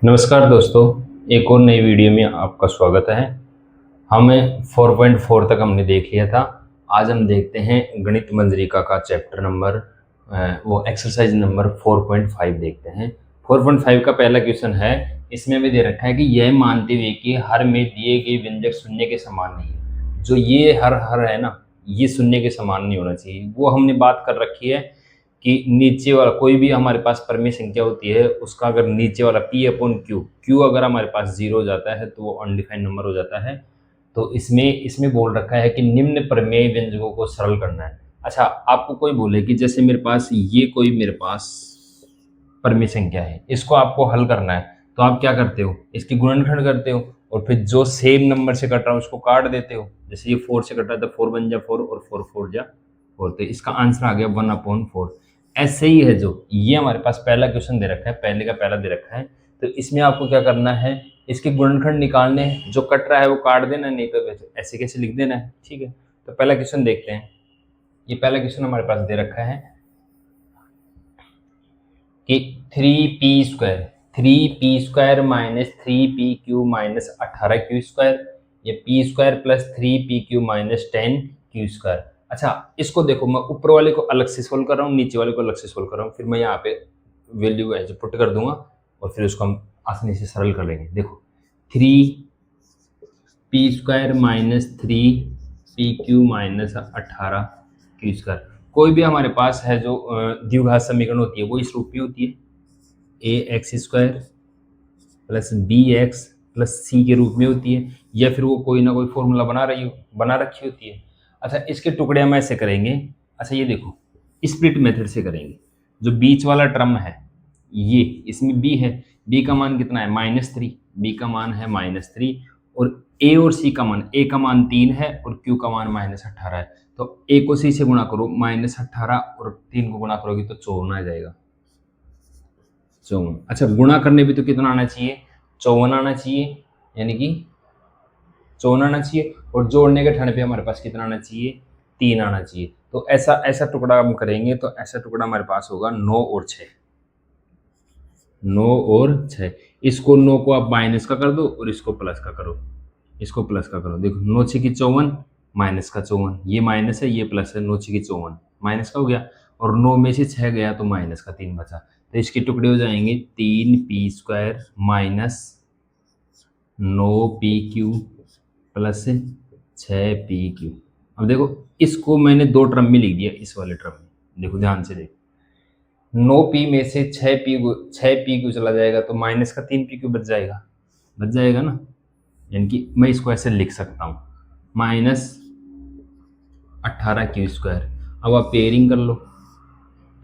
नमस्कार दोस्तों, एक और नई वीडियो में आपका स्वागत है। हमें 4.4 तक हमने देख लिया था। आज हम देखते हैं गणित मंजरिका का चैप्टर नंबर वो एक्सरसाइज नंबर 4.5 देखते हैं। 4.5 का पहला क्वेश्चन है। इसमें हमें दे रखा है कि यह मानते हुए कि हर में दिए गए व्यंजक शून्य के समान नहीं है। जो ये हर हर है ना, ये शून्य के समान नहीं होना चाहिए। वो हमने बात कर रखी है कि नीचे वाला कोई भी हमारे पास परमीय संख्या होती है, उसका अगर नीचे वाला p अपॉन क्यू अगर हमारे पास जीरो हो जाता है तो वो अनडिफाइंड नंबर हो जाता है। तो इसमें इसमें बोल रखा है कि निम्न प्रमेय व्यंजकों को सरल करना है। अच्छा, आपको कोई बोले कि जैसे मेरे पास परमीय संख्या है, इसको आपको हल करना है, तो आप क्या करते हो, इसकी गुणनखंड करते हो और फिर जो सेम नंबर से कट रहा है उसको काट देते हो। जैसे ये 4 से कट रहा है तो 4 बन जा 4 और 4 4 जा 4, तो इसका आंसर आ गया 1/4। ऐसे ही है, जो ये हमारे पास पहला क्वेश्चन दे रखा है, पहले का पहला दे रखा है, तो इसमें आपको क्या करना है, इसके गुणनखंड निकालने हैं। जो कट रहा है वो काट देना, नहीं तो ऐसे कैसे लिख देना है। ठीक है, तो पहला क्वेश्चन देखते हैं। ये पहला क्वेश्चन हमारे पास दे रखा है कि 3p² minus 3pq minus 18q², या p² plus 3pq minus 10q²। अच्छा, इसको देखो, मैं ऊपर वाले को अलग से सोल्व कर रहा हूँ, नीचे वाले को अलग से सोल्व कर रहा हूँ, फिर मैं यहाँ पे वैल्यू एज पुट कर दूंगा और फिर उसको हम आसानी से सरल कर लेंगे। देखो, 3p² minus 3pq minus 18q²। कोई भी हमारे पास है जो द्विघात समीकरण होती है वो इस रूप में होती है, ax² plus bx plus c के रूप में होती है, या फिर वो कोई ना कोई फॉर्मूला बना रखी होती है। अच्छा, इसके टुकड़े हम ऐसे करेंगे। अच्छा, ये देखो, स्प्लिट मेथड से करेंगे। जो बीच वाला टर्म है, ये इसमें b है, b का मान कितना है -3, b का मान है -3, और a और c का मान, a का मान 3 है और q का मान -18 है। तो a को c से गुणा करो, -18 और 3 को गुणा करोगे तो 54 आ जाएगा, 54। अच्छा, गुणा करने भी तो कितना आना चाहिए, 54 आना चाहिए, यानी कि 54 आना चाहिए, और जोड़ने के ठन पे हमारे पास कितना आना चाहिए, 3 आना चाहिए। तो ऐसा ऐसा टुकड़ा हम करेंगे, तो ऐसा टुकड़ा हमारे पास होगा 9 और 6, 9 और 6। इसको 9 को आप माइनस का कर दो और इसको प्लस का करो, इसको प्लस का करो। देखो, 9 6 की 54, माइनस का 54, ये माइनस है ये प्लस है, 9 6 की 54 माइनस का हो गया, और 9 में से 6 गया तो माइनस का 3 बचा। तो इसके टुकड़े हो जाएंगे 3p² minus 9pq plus 6pq। अब देखो, इसको मैंने दो टर्म में लिख दिया, इस वाले टर्म में देखो, ध्यान से देखो, 9p में से 6pq चला जाएगा तो माइनस का 3pq बच जाएगा ना। यानी कि मैं इसको ऐसे लिख सकता हूँ, -18q²। अब आप पेयरिंग कर लो,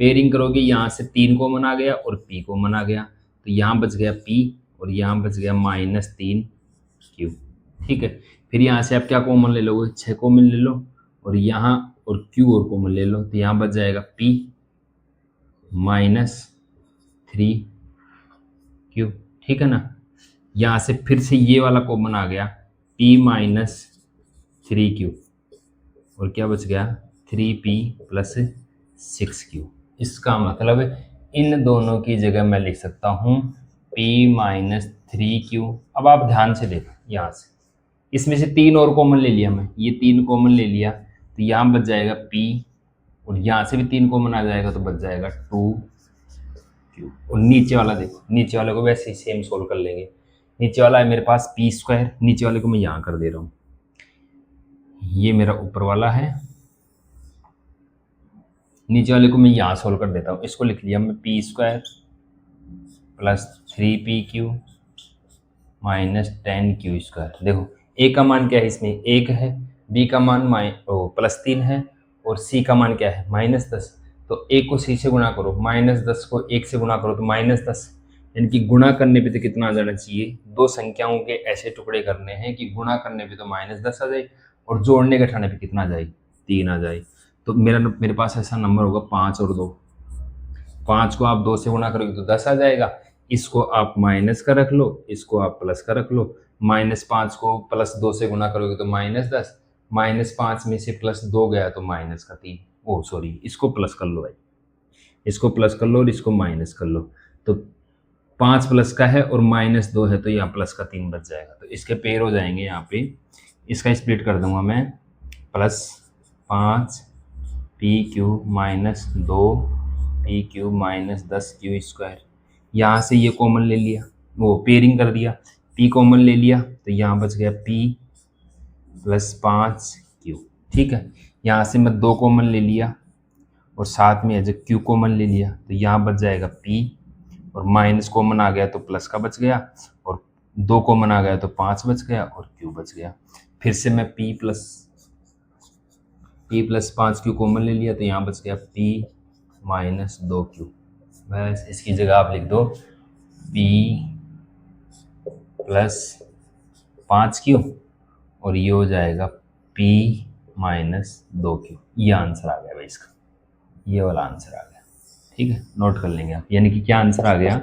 पेयरिंग करोगे, यहाँ से 3 कॉमन आ गया और p कॉमन आ गया, तो यहाँ बच गया p और यहाँ बच गया -3q। ठीक है, फिर यहाँ से आप क्या कॉमन ले लोगे, 6 कॉमन ले लो, और यहाँ और q और कॉमन ले लो, तो यहाँ बच जाएगा p -3q। ठीक है ना। यहाँ से फिर से ये वाला कॉमन आ गया, p -3q, और क्या बच गया, 3p प्लस 6q। इसका मतलब इन दोनों की जगह मैं लिख सकता हूँ p -3q। अब आप ध्यान से देखो, यहाँ से इसमें से 3 और कॉमन ले लिया मैं, ये 3 कॉमन ले लिया, तो यहाँ बच जाएगा p, और यहाँ से भी 3 कॉमन आ जाएगा तो बच जाएगा 2q। और नीचे वाला देखो, नीचे वाले को वैसे ही सेम सोल्व कर लेंगे। नीचे वाला है मेरे पास p², नीचे वाले को मैं यहाँ कर दे रहा हूँ, ये मेरा ऊपर वाला है, नीचे वाले को मैं यहाँ सोल्व कर देता हूँ। इसको लिख लिया मैं p² plus 3pq minus 10q²। देखो, a का मान क्या है, इसमें 1 है, b का मान +3 है, और c का मान क्या है, -10। तो a को c से गुणा करो, -10 को 1 से गुणा करो तो -10, यानी कि गुणा करने पे तो कितना आ जाना चाहिए, दो संख्याओं के ऐसे टुकड़े करने हैं कि गुणा करने पे तो -10 आ जाए और जोड़ने के ठाने पे कितना आ जाए, 3 आ जाए। तो मेरे पास ऐसा नंबर होगा 5 और 2। 5 को आप 2 से गुणा करोगे तो 10 आ जाएगा, इसको आप माइनस का रख लो, इसको आप प्लस का रख लो। -5 को +2 से गुणा करोगे तो -10, -5 में से +2 गया तो -3, ओ सॉरी, इसको प्लस कर लो भाई, इसको प्लस कर लो और इसको माइनस कर लो, तो 5 प्लस का है और -2 है, तो यहाँ प्लस का 3 बच जाएगा, तो इसके पेयर हो जाएंगे यहाँ पे। इसका स्प्लिट कर दूंगा मैं, +5 P cube -2 P cube -10 Q square. यहाँ से ये कॉमन ले लिया, वो पेयरिंग कर दिया, पी कॉमन ले लिया, तो यहाँ बच गया पी +5 क्यू। ठीक है, यहाँ से मैं 2 कॉमन ले लिया और साथ में एज क्यू कॉमन ले लिया, तो यहाँ बच जाएगा पी, और माइनस कॉमन आ गया तो प्लस का बच गया, और 2 कॉमन आ गया तो 5 बच गया और क्यू बच गया। फिर से मैं p + 5 क्यू कॉमन ले लिया, तो यहाँ बच गया p - 2 क्यू। बस इसकी जगह आप लिख दो p + 5 क्यू, और ये हो जाएगा p - 2 क्यू। ये आंसर आ गया भाई इसका, ये वाला आंसर आ गया। ठीक है, नोट कर लेंगे आप, यानी कि क्या आंसर आ गया,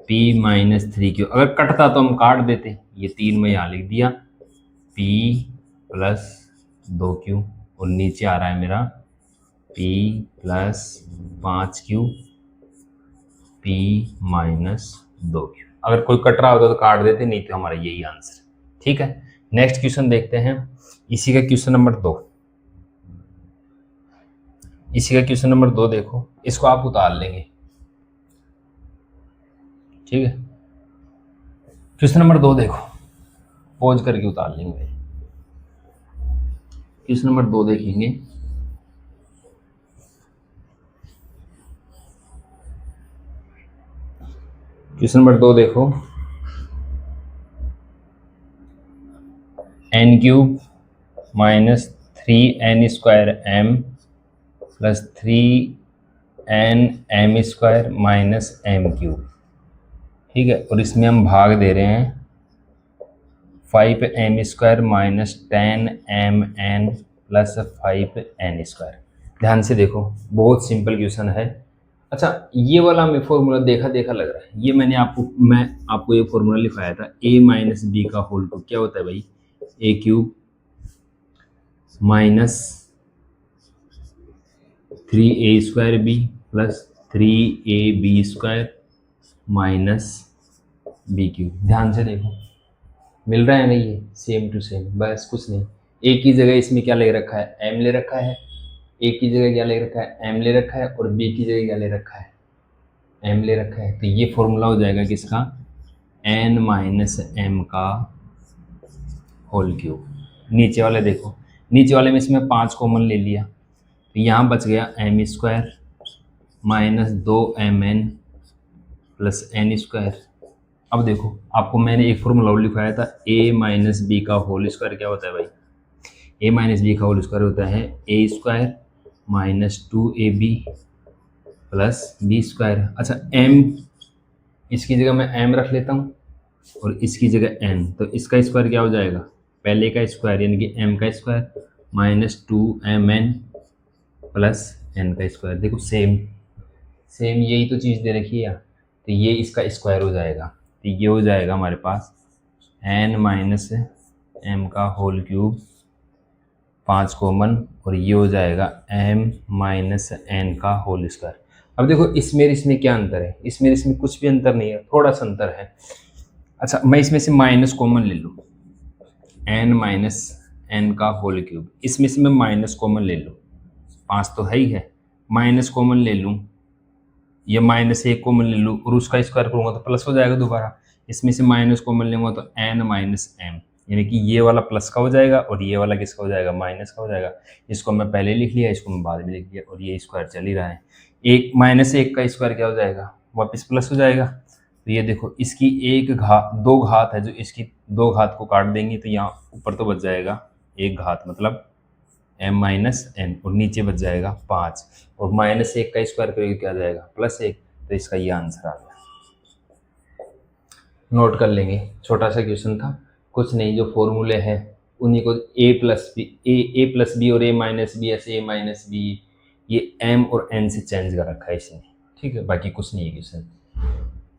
p - 3 क्यू। अगर कटता तो हम काट देते, ये 3 में यहाँ लिख दिया p + 2 क्यू, और नीचे आ रहा है मेरा p + 5 क्यू p - 2 क्यू। अगर कोई कट रहा होता तो काट देते, नहीं तो हमारा यही आंसर। ठीक है, नेक्स्ट क्वेश्चन देखते हैं, इसी का क्वेश्चन नंबर 2। इसी का क्वेश्चन नंबर 2 देखो, इसको आप उतार लेंगे। ठीक है, क्वेश्चन नंबर 2 देखो, पॉज करके उतार लेंगे। क्वेश्चन नंबर 2 देखेंगे, क्वेश्चन नंबर 2 देखो, n³ -3n² m + 3nm² -m³। ठीक है, और इसमें हम भाग दे रहे हैं 5m² - 10mn + 5n²। ध्यान से देखो, बहुत सिंपल क्वेश्चन है। अच्छा, ये वाला हमें फॉर्मूला देखा देखा लग रहा है, ये मैं आपको ये फॉर्मूला लिखाया था, a - b का होल टू क्या होता है भाई, a³ -3a² b + 3ab² -b³। ध्यान से देखो, मिल रहा है ना, ये सेम टू सेम, बस कुछ नहीं। ए की जगह इसमें क्या ले रखा है, m ले रखा है, ए की जगह क्या ले रखा है, m ले रखा है, और b की जगह क्या ले रखा है, m ले रखा है। तो ये फॉर्मूला हो जाएगा किसका, n - m का होल क्यूब। नीचे वाले देखो, नीचे वाले में इसमें 5 कॉमन ले लिया, तो यहाँ बच गया m² - 2mn + n²। अब देखो, आपको मैंने एक फॉर्मूला और लिखाया था, a - b का होल स्क्वायर क्या होता है भाई, a - b का होल स्क्वायर होता है a² - 2ab + b²। अच्छा, m, इसकी जगह मैं m रख लेता हूँ और इसकी जगह n, तो इसका स्क्वायर क्या हो जाएगा, पहले का स्क्वायर यानी कि m का स्क्वायर -2mn + n का स्क्वायर। देखो सेम सेम यही तो चीज़ दे रखी है यार, तो ये इसका स्क्वायर हो जाएगा, तो ये हो जाएगा हमारे पास n - m का होल क्यूब, 5 कॉमन, और ये हो जाएगा m - n का होल स्क्वायर। अब देखो, इसमें क्या अंतर है, इसमें कुछ भी अंतर नहीं है, थोड़ा सा अंतर है। अच्छा, मैं इसमें से माइनस कॉमन ले लूँ, n - n का होल क्यूब, इसमें से मैं माइनस कॉमन ले लूँ, 5 तो है ही है, माइनस कॉमन ले लूँ, ये -1 कॉमन ले लूँ, और उसका स्क्वायर करूँगा तो प्लस हो जाएगा दोबारा। इसमें से माइनस कॉमन लूँगा तो n - m, यानी कि ये वाला प्लस का हो जाएगा और ये वाला किसका हो जाएगा, माइनस का हो जाएगा। इसको मैं पहले लिख लिया, इसको मैं बाद में लिख लिया, और ये स्क्वायर चल ही रहा है। -1 का स्क्वायर क्या हो जाएगा, वापस प्लस हो जाएगा। तो ये देखो, इसकी 2 घात है, जो इसकी 2 घात को काट देंगे तो यहाँ ऊपर तो बच जाएगा 1 घात, मतलब m - n, और नीचे बच जाएगा 5, और -1 का स्क्वायर करेंगे क्या आ जाएगा, +1। तो इसका ये आंसर आ गया। नोट कर लेंगे, छोटा सा क्वेश्चन था, कुछ नहीं, जो फॉर्मूले हैं उन्हीं को a + b और a - b, ऐसे a - b, ये m और n से चेंज कर रखा है इसने। ठीक है, बाकी कुछ नहीं है क्वेश्चन।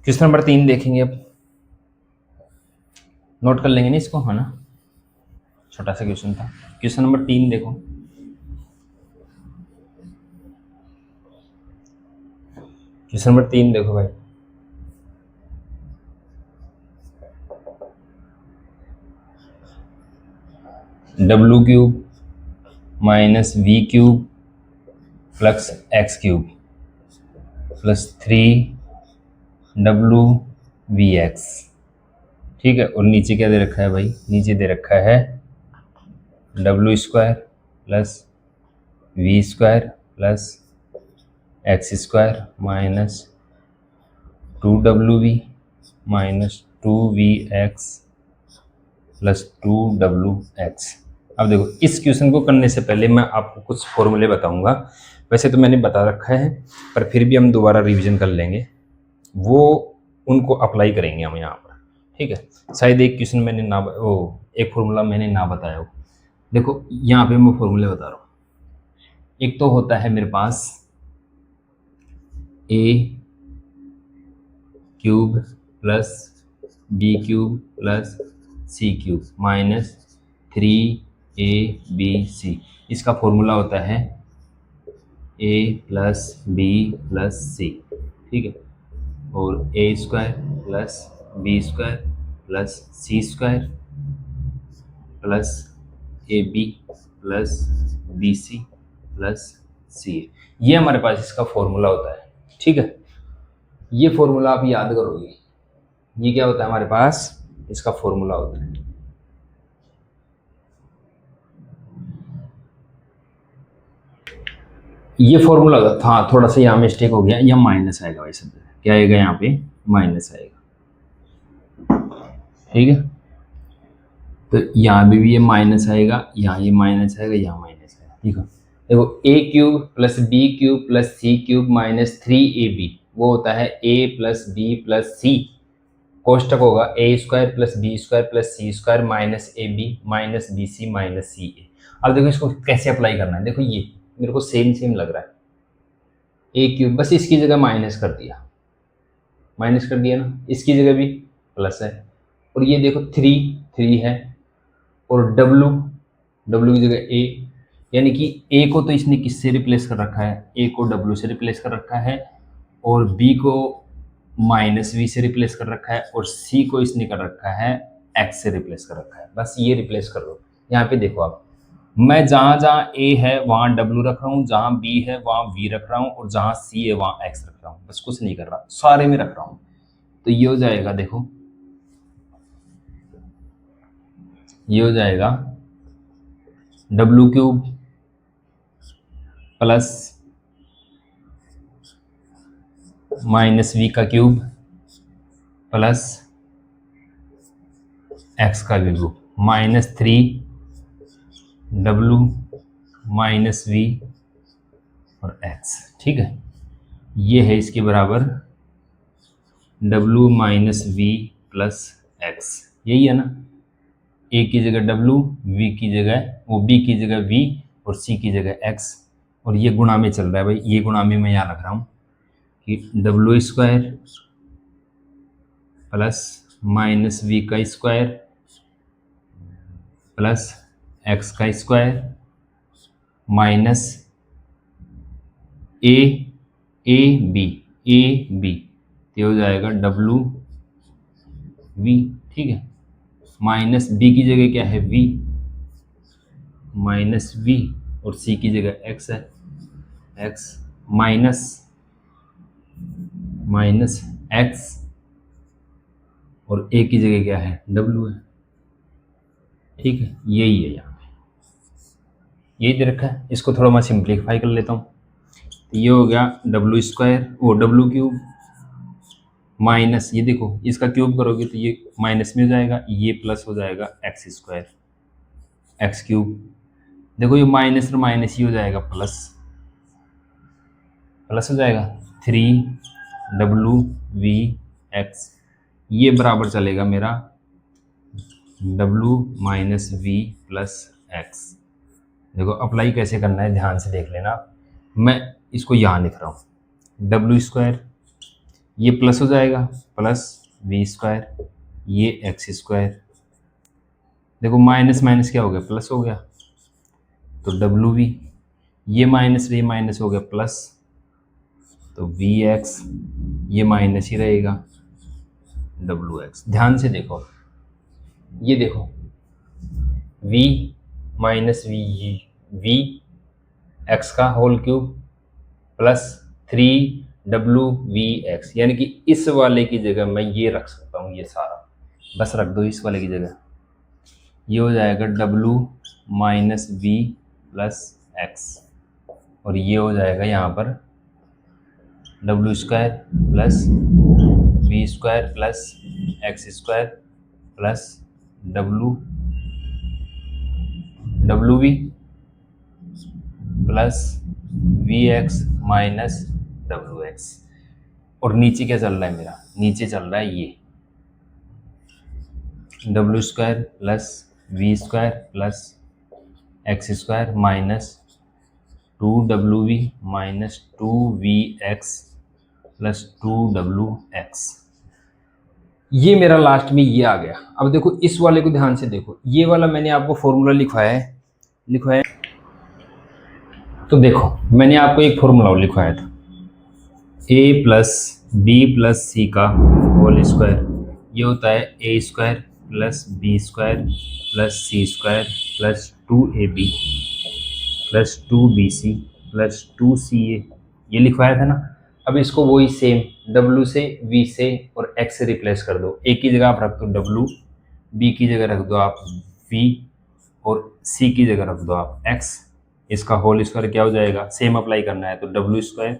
क्वेश्चन नंबर 3 देखेंगे अब, नोट कर लेंगे ना इसको, है ना, छोटा सा क्वेश्चन था। क्वेश्चन नंबर 3 देखो, क्वेश्चन नंबर 3 देखो भाई, W cube minus V cube plus X cube plus 3 V X. ठीक है, और नीचे क्या दे रखा है भाई, नीचे दे रखा है डब्लू square plus v square plus x square minus 2w minus 2vx plus 2wx। अब देखो, इस क्वेश्चन को करने से पहले मैं आपको कुछ फॉर्मूले बताऊंगा। वैसे तो मैंने बता रखा है, पर फिर भी हम दोबारा रिवीजन कर लेंगे, वो उनको अप्लाई करेंगे हम यहाँ पर। ठीक है, शायद एक क्वेश्चन मैंने ना एक फॉर्मूला मैंने ना बताया हो। देखो यहाँ पे मैं फॉर्मूले बता रहा हूँ। एक तो होता है मेरे पास a cube plus B cube plus C cube minus 3ab। इसका फॉर्मूला होता है a plus B plus C. ठीक है, और A square plus B square plus C square plus A B plus B C plus C. ये हमारे पास इसका formula होता है। ठीक है, ये फॉर्मूला आप याद करोगे। ये क्या होता है हमारे पास, इसका फॉर्मूला होता है। ये फॉर्मूला था, हाँ थोड़ा सा यहाँ मिस्टेक हो गया, यहाँ माइनस आएगा भाई सब। क्या आएगा यहाँ पे, माइनस आएगा। ठीक है, तो यहाँ भी ये माइनस आएगा, यहाँ ये माइनस आएगा, यहाँ माइनस आएगा। ठीक है, देखो A cube plus B cube plus C cube minus 3ab, वो होता है a plus B plus C, कोष्टक होगा A square plus B square plus C square minus A B minus B C minus C A. अब देखो इसको कैसे apply करना है। देखो ये मेरे को सेम सेम लग रहा है, ए क्यूब, बस इसकी जगह माइनस कर दिया, माइनस कर दिया ना, इसकी जगह भी प्लस है, और ये देखो 3 है, और डब्लू की जगह ए, यानी कि ए को तो इसने किससे रिप्लेस कर रखा है, ए को डब्लू से रिप्लेस कर रखा है, और बी को माइनस वी से रिप्लेस कर रखा है, और सी को इसने कर रखा है एक्स से रिप्लेस कर रखा है। बस ये रिप्लेस कर दो। यहाँ पे देखो आप, मैं जहाँ जहाँ ए है वहाँ डब्लू रख रहा हूँ, जहाँ बी है वहाँ वी रख रहा हूँ, और जहाँ सी है वहाँ एक्स रख रहा हूँ। बस कुछ नहीं कर रहा, सारे में रख रहा हूँ। तो ये हो जाएगा, देखो ये हो जाएगा डब्लू क्यूब प्लस माइनस वी का क्यूब प्लस एक्स का cube minus 3w minus v और एक्स। ठीक है, ये है इसके बराबर w minus v plus x, यही है ना। ए की जगह w, v की जगह वो b की जगह v और c की जगह x, और ये गुणा में चल रहा है भाई, ये गुणा में मैं यहाँ रख रहा हूँ कि डब्लू स्क्वायर प्लस माइनस वी का स्क्वायर प्लस एक्स का स्क्वायर माइनस ए बी, तो हो जाएगा डब्लू वी। ठीक है, माइनस बी की जगह क्या है, वी माइनस वी, और सी की जगह एक्स है, एक्स माइनस एक्स, और ए की जगह क्या है, डब्लू है। ठीक है, यही है यहाँ पे, यही दे रखा है। इसको थोड़ा मैं सिंप्लीफाई कर लेता हूँ। तो ये हो गया डब्लू स्क्वायर, वो डब्लू क्यूब माइनस, ये देखो इसका क्यूब करोगे तो ये माइनस में हो जाएगा, ये प्लस हो जाएगा एक्स स्क्वायर एक्स क्यूब। देखो ये माइनस और माइनस ही हो जाएगा, प्लस हो जाएगा 3wvx, ये बराबर चलेगा मेरा w minus v plus x. देखो अप्लाई कैसे करना है ध्यान से देख लेना। मैं इसको यहाँ लिख रहा हूँ, डब्लू स्क्वायर, ये प्लस हो जाएगा प्लस वी स्क्वायर, ये एक्स स्क्वायर। देखो माइनस माइनस क्या हो गया, प्लस हो गया, तो डब्लू वी, ये माइनस हो गया प्लस, तो वी एक्स, ये माइनस ही रहेगा डब्लू एक्स। ध्यान से देखो, ये देखो v माइनस वी एक्स का होल क्यूब प्लस 3WV(x), यानी कि इस वाले की जगह मैं ये रख सकता हूँ, ये सारा बस रख दो इस वाले की जगह। ये हो जाएगा W-V+x और ये हो जाएगा यहाँ पर W² plus V² plus X² plus WV plus VX minus WX। और नीचे क्या चल रहा है मेरा, नीचे चल रहा है ये W² plus V² plus X² minus 2WV minus 2VX plus 2WX। ये मेरा लास्ट में ये आ गया। अब देखो इस वाले को ध्यान से देखो, ये वाला मैंने आपको फॉर्मूला लिखवाया है। तो देखो मैंने आपको एक फॉर्मूला लिखवाया था, a प्लस बी प्लस सी का होल स्क्वायर, ये होता है a² plus b² plus c² plus 2ab plus 2bc plus 2ca, ये लिखवाया था ना। अब इसको वही सेम w से v से और x से रिप्लेस कर दो। a की जगह आप रख दो w, b की जगह रख दो आप v और c की जगह रख दो आप x। इसका होल स्क्वायर क्या हो जाएगा, सेम अप्लाई करना है तो w²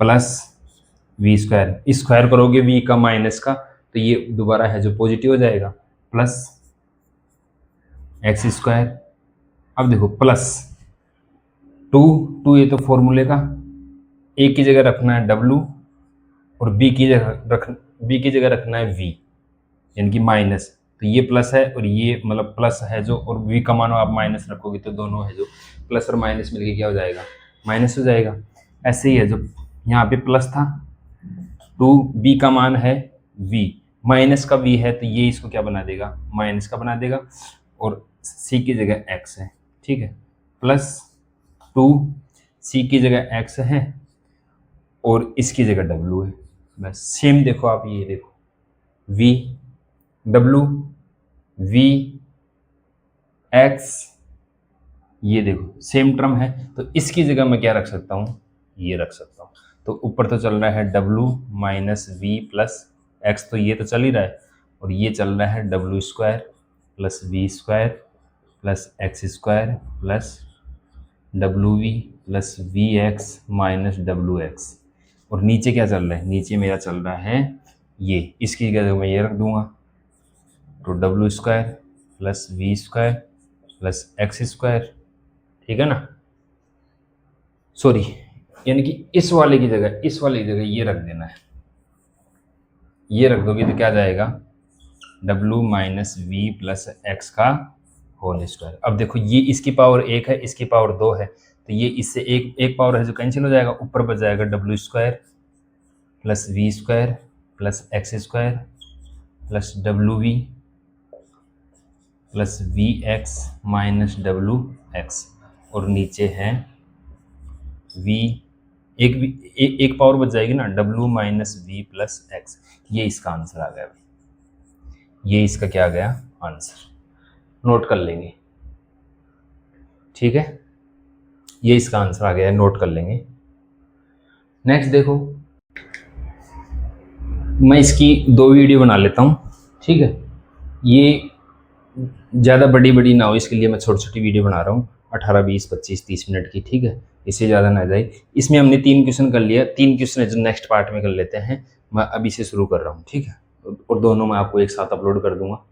प्लस v², स्क्वायर करोगे v का माइनस का तो ये दोबारा है जो पॉजिटिव हो जाएगा, प्लस x²। अब देखो प्लस 2 ये तो फॉर्मूले का, a की जगह रखना है w और b की जगह रखना है v, यानी कि माइनस, तो ये प्लस है और ये मतलब प्लस है जो, और v का मान आप माइनस रखोगे तो दोनों है जो प्लस और माइनस मिलके क्या हो जाएगा, माइनस हो जाएगा। ऐसे ही है जो यहाँ पे प्लस था 2b का मान है v, माइनस का v है तो ये इसको क्या बना देगा, माइनस का बना देगा, और c की जगह x है, ठीक है, प्लस 2c की जगह x है और इसकी जगह w है। बस सेम देखो आप, ये देखो v w v x, ये देखो सेम टर्म है तो इसकी जगह मैं क्या रख सकता हूँ, ये रख सकता हूँ। तो ऊपर तो चल रहा है w minus v plus x, तो ये तो चल ही रहा है, और ये चल रहा है w² plus v² plus x² plus wv plus vx minus wx। और नीचे क्या चल रहा है, नीचे मेरा चल रहा है ये, इसकी जगह मैं ये रख दूंगा, तो w² plus v² plus x², ठीक है ना, सॉरी, यानी कि इस वाले की जगह ये रख देना है, ये रख दोगे तो क्या जाएगा w minus v plus x का होल स्क्वायर। अब देखो ये इसकी पावर 1 है, इसकी पावर 2 है, तो ये इससे एक पावर है जो कैंसिल हो जाएगा, ऊपर बच जाएगा w² plus v² plus x² plus wv plus vx minus wx, और नीचे है v, एक पावर बच जाएगी ना, w minus v plus x। ये इसका आंसर आ गया, ये इसका क्या आ गया आंसर, नोट कर लेंगे, ठीक है, ये इसका आंसर आ गया, नोट कर लेंगे। नेक्स्ट देखो, मैं इसकी 2 वीडियो बना लेता हूँ, ठीक है, ये ज़्यादा बड़ी ना हो, इसके लिए मैं छोटी छोटी वीडियो बना रहा हूँ, 18, 20, 25, 30 मिनट की, ठीक है, इससे ज़्यादा ना जाए। इसमें हमने 3 क्वेश्चन कर लिया, 3 क्वेश्चन है जो नेक्स्ट पार्ट में कर लेते हैं, मैं अभी से शुरू कर रहा हूँ, ठीक है, और दोनों मैं आपको एक साथ अपलोड कर दूंगा।